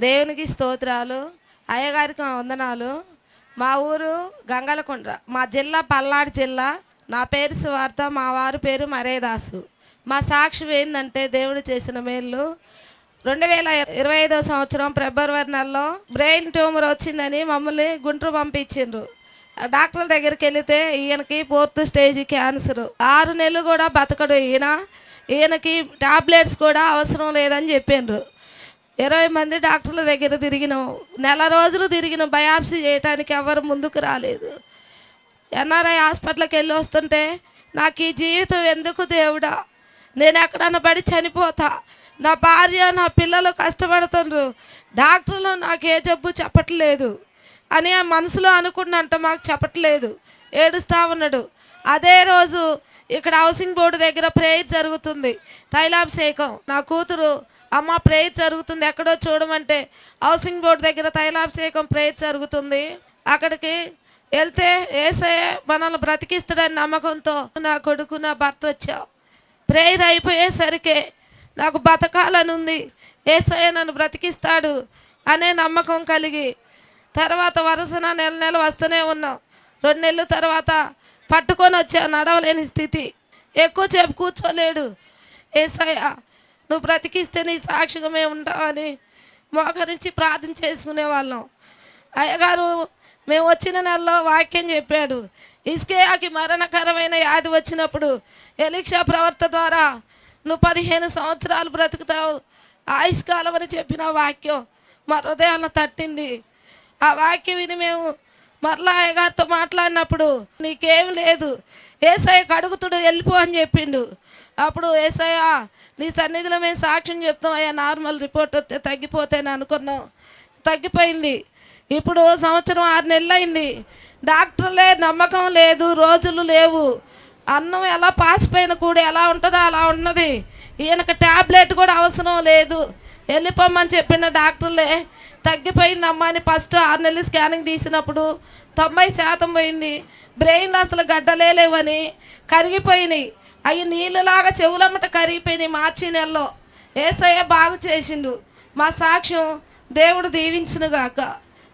దేవునికి స్తోత్రాలు. అయ్యగారికి మా వందనాలు. మా ఊరు గంగలకొండ, మా జిల్లా పల్నాడు జిల్లా. నా పేరు సువార్త, మా వారి పేరు మరేదాసు. మా సాక్ష్యం ఏంటంటే దేవుడు చేసిన మేలు. 2025 సంవత్సరం ఫిబ్రవరి నెలలో బ్రెయిన్ ట్యూమర్ వచ్చిందని మమ్మల్ని గుంటూరు పంపించిండ్రు. డాక్టర్ దగ్గరికి వెళితే ఈయనకి 4th స్టేజ్ క్యాన్సర్. 6 నెలలు కూడా బతకడు ఈయనకి టాబ్లెట్స్ కూడా అవసరం లేదని చెప్పిండ్రు. 20 మంది డాక్టర్ల దగ్గర తిరిగినాం. నెల రోజులు తిరిగినాం. బయాప్సీ చేయడానికి ఎవరు ముందుకు రాలేదు. ఎన్ఆర్ఐ హాస్పిటల్కి వెళ్ళి వస్తుంటే నాకు ఈ జీవితం ఎందుకు దేవుడా, నేను ఎక్కడన్నా పడి చనిపోతా, నా భార్య నా పిల్లలు కష్టపడుతుండ్రు, డాక్టర్లు నాకు ఏ జబ్బు చెప్పట్లేదు అని ఆ మనసులో అనుకున్నంట, మాకు చెప్పట్లేదు. ఏడుస్తూ ఉన్నాడు. అదే రోజు ఇక్కడ హౌసింగ్ బోర్డు దగ్గర ప్రేయర్ జరుగుతుంది, తైలాభిషేకం. నా కూతురు అమ్మ ప్రేయర్ జరుగుతుంది ఎక్కడో చూడమంటే హౌసింగ్ బోర్డు దగ్గర తైలాభిషేకం ప్రేయర్ జరుగుతుంది. అక్కడికి వెళ్తే యేసయ్య మనల్ని బ్రతికిస్తాడని నమ్మకంతో నా కొడుకు నా భర్త వచ్చావు. ప్రేయర్ అయిపోయేసరికి నాకు బతకాలని ఉంది, యేసయ్య నన్ను బ్రతికిస్తాడు అనే నమ్మకం కలిగి తర్వాత వరుసన నెల వస్తూనే ఉన్నాం. 2 నెలల తర్వాత పట్టుకొని వచ్చా, నడవలేని స్థితి, ఎక్కువసేపు కూర్చోలేడు. యేసయ్య నువ్వు బ్రతికిస్తే నీ సాక్షిగా మేము ఉంటామని మోకరించి ప్రార్థన చేసుకునే వాళ్ళం. అయ్యగారు మేము వచ్చిన నెలలో వాక్యం చెప్పాడు. హిజ్కియాకి మరణకరమైన వ్యాధి వచ్చినప్పుడు ఎలీషా ప్రవర్త ద్వారా నువ్వు 15 సంవత్సరాలు బ్రతుకుతావు ఆయుష్కాలం అని చెప్పిన వాక్యం మా హృదయాలను తట్టింది. ఆ వాక్యం విని మేము మరలా అయ్యగారితో మాట్లాడినప్పుడు నీకేం లేదు, యేసయ్యకు అడుగుతుడు వెళ్ళిపో అని చెప్పిండు. అప్పుడు యేసయ్య నీ సన్నిధిలో మేము సాక్ష్యం చెప్తాం అయ్యా, నార్మల్ రిపోర్ట్ వస్తే తగ్గిపోతేనే అనుకున్నాం, తగ్గిపోయింది. ఇప్పుడు 1 సంవత్సరం 6 నెలలు అయింది. డాక్టర్లే నమ్మకం లేదు, రోజులు లేవు. అన్నం ఎలా పాసిపోయిన కూడా ఎలా ఉంటుందో అలా ఉన్నది. ఈయనకు ట్యాబ్లెట్ కూడా అవసరం లేదు, వెళ్ళిపోమ్మని చెప్పిన డాక్టర్లే. తగ్గిపోయిందమ్మా అని ఫస్ట్ 6 నెలలు స్కానింగ్ తీసినప్పుడు 90% పోయింది. బ్రెయిన్లో అసలు గడ్డలేవని కరిగిపోయినాయి. అవి నీళ్ళలాగా చెవులమ్మట కరిగిపోయినాయి. మార్చి నెలలో యేసయ్య బాగు చేసిండు. మా సాక్ష్యం దేవుడు దీవించునుగాక.